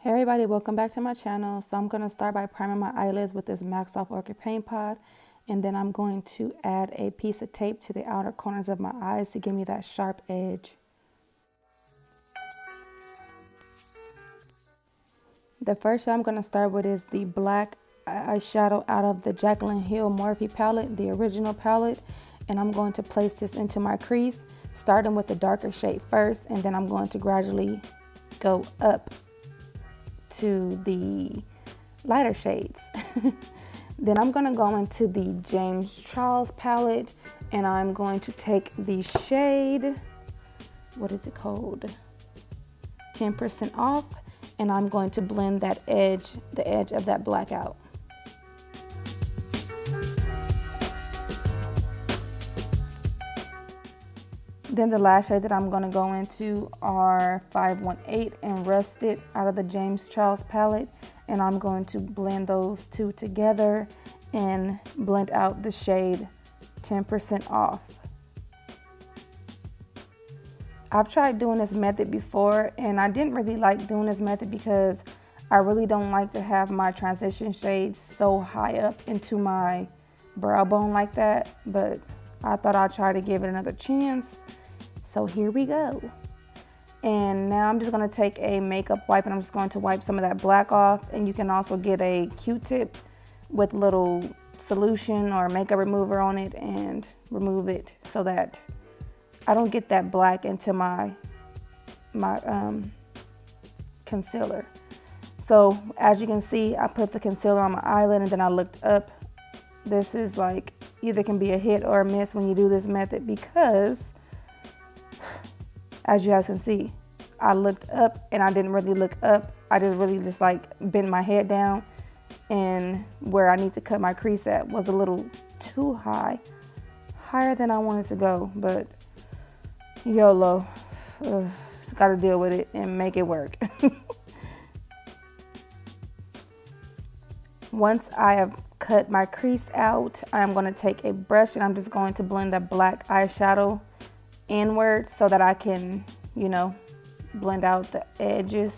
Hey everybody, welcome back to my channel. So I'm going to start by priming my eyelids with this Max Soft Orchid Paint Pot. And then I'm going to add a piece of tape to the outer corners of my eyes to give me that sharp edge. The first shade I'm going to start with is the black eyeshadow out of the Jaclyn Hill Morphe palette, the original palette. And I'm going to place this into my crease, starting with the darker shade first. And then I'm going to gradually go up to the lighter shades. Then I'm going to go into the James Charles palette and I'm going to take the shade, what is it called? 10% off, and I'm going to blend that edge, the edge of that black out. Then the last shade that I'm going to go into are 518 and Rusted out of the James Charles palette. And I'm going to blend those two together and blend out the shade 10% off. I've tried doing this method before and I didn't really like doing this method because I really don't like to have my transition shades so high up into my brow bone like that. But I thought I'd try to give it another chance. So here we go. And now I'm just going to take a makeup wipe and I'm just going to wipe some of that black off. And you can also get a Q-tip with little solution or makeup remover on it and remove it so that I don't get that black into my concealer. So as you can see, I put the concealer on my eyelid and then I looked up. This is like either can be a hit or a miss when you do this method because as you guys can see, I looked up and I didn't really look up. I just really just like bent my head down, and where I need to cut my crease at was a little too high, higher than I wanted to go, but YOLO, just gotta deal with it and make it work. Once I have cut my crease out, I'm going to take a brush and I'm just going to blend the black eyeshadow inward so that I can, you know, blend out the edges,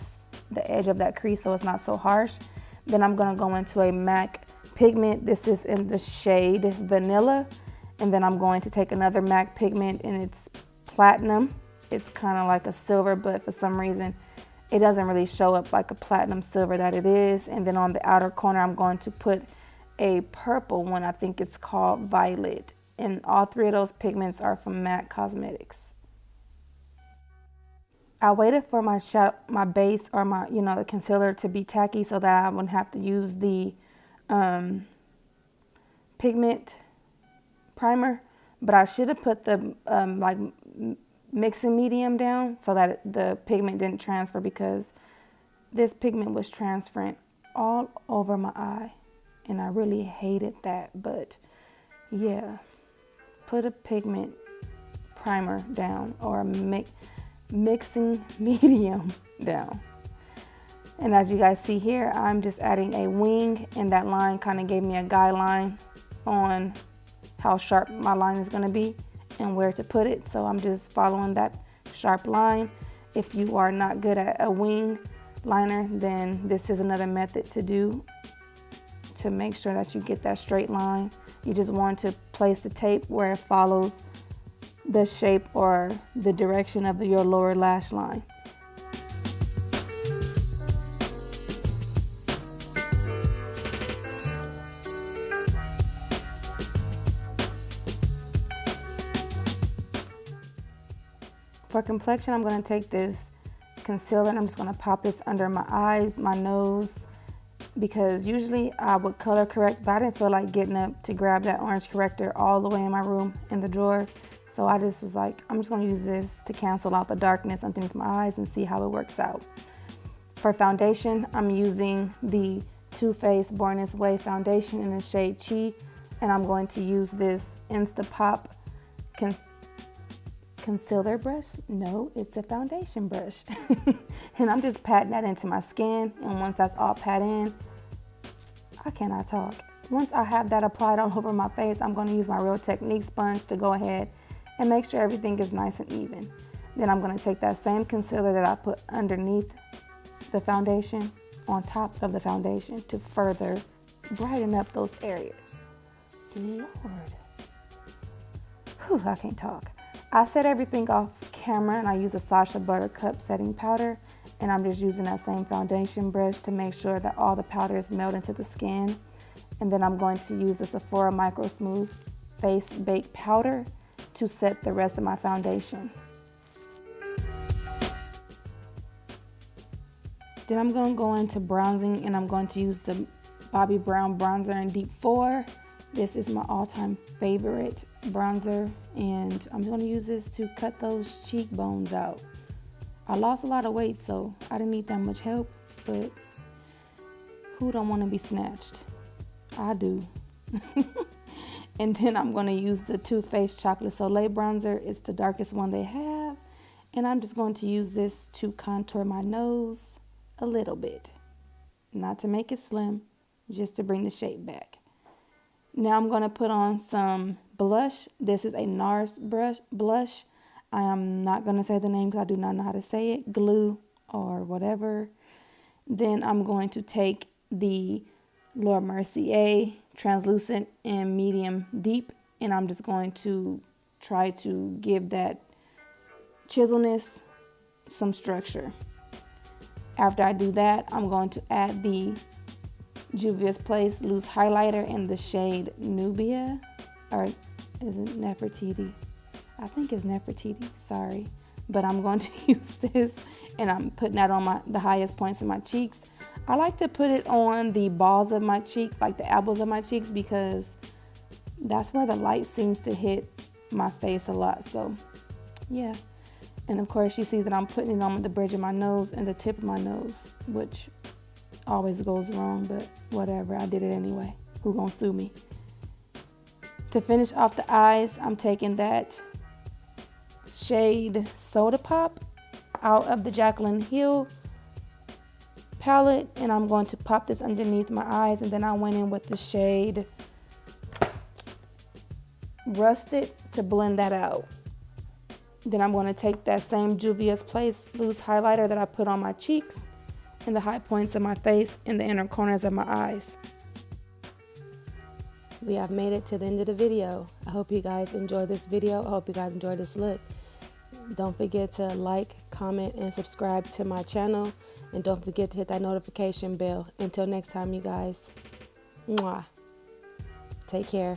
the edge of that crease so it's not so harsh. Then I'm going to go into a MAC pigment. This is in the shade Vanilla. And then I'm going to take another MAC pigment and it's Platinum. It's kind of like a silver, but for some reason it doesn't really show up like a platinum silver that it is. And then on the outer corner, I'm going to put a purple one. I think it's called Violet. And all three of those pigments are from MAC Cosmetics. I waited for my base or my, the concealer to be tacky so that I wouldn't have to use the pigment primer. But I should have put the like mixing medium down so that the pigment didn't transfer, because this pigment was transferring all over my eye and I really hated that. But yeah, put a pigment primer down or a mixing medium down. And as you guys see here, I'm just adding a wing, and that line kind of gave me a guideline on how sharp my line is going to be and where to put it. So I'm just following that sharp line. If you are not good at a wing liner, then this is another method to do to make sure that you get that straight line. You just want to place the tape where it follows the shape or the direction of your lower lash line. For complexion, I'm going to take this concealer and I'm just going to pop this under my eyes, my nose, because usually I would color correct, but I didn't feel like getting up to grab that orange corrector all the way in my room in the drawer. So I just was like, I'm just going to use this to cancel out the darkness underneath my eyes and see how it works out. For foundation, I'm using the Too Faced Born This Way foundation in the shade Chi, and I'm going to use this Instapop concealer brush. No, it's a foundation brush. And I'm just patting that into my skin, and once that's all pat in, I cannot talk. Once I have that applied all over my face, I'm going to use my Real Technique sponge to go ahead and make sure everything is nice and even. Then I'm going to take that same concealer that I put underneath the foundation on top of the foundation to further brighten up those areas. Lord. Whew, I can't talk. I set everything off camera and I use the Sacha Buttercup setting powder, and I'm just using that same foundation brush to make sure that all the powder is melted into the skin. And then I'm going to use the Sephora Micro Smooth Face Bake Powder to set the rest of my foundation. Then I'm going to go into bronzing, and I'm going to use the Bobbi Brown bronzer in Deep 4. This is my all-time favorite bronzer, and I'm going to use this to cut those cheekbones out. I lost a lot of weight, so I didn't need that much help, but who don't want to be snatched? I do. And then I'm going to use the Too Faced Chocolate Soleil bronzer. It's the darkest one they have, and I'm just going to use this to contour my nose a little bit. Not to make it slim, just to bring the shape back. Now I'm going to put on some blush. This is a NARS blush. I am not going to say the name because I do not know how to say it. Glue or whatever. Then I'm going to take the Laura Mercier translucent in medium deep, and I'm just going to try to give that chiselness some structure. After I do that, I'm going to add the Juvia's Place loose highlighter in the shade Nubia, or is it Nefertiti? I think it's Nefertiti, sorry. But I'm going to use this, and I'm putting that on the highest points of my cheeks. I like to put it on the balls of my cheek, like the apples of my cheeks, because that's where the light seems to hit my face a lot. So yeah. And of course you see that I'm putting it on the bridge of my nose and the tip of my nose, which always goes wrong, but whatever, I did it anyway. Who gonna sue me? To finish off the eyes, I'm taking that shade Soda Pop out of the Jaclyn Hill palette, and I'm going to pop this underneath my eyes, and then I went in with the shade Rusted to blend that out. Then I'm going to take that same Juvia's Place loose highlighter that I put on my cheeks and the high points of my face and the inner corners of my eyes. We have made it to the end of the video. I hope you guys enjoyed this video. I hope you guys enjoyed this look. Don't forget to like, comment, and subscribe to my channel. And don't forget to hit that notification bell. Until next time, you guys. Mwah. Take care.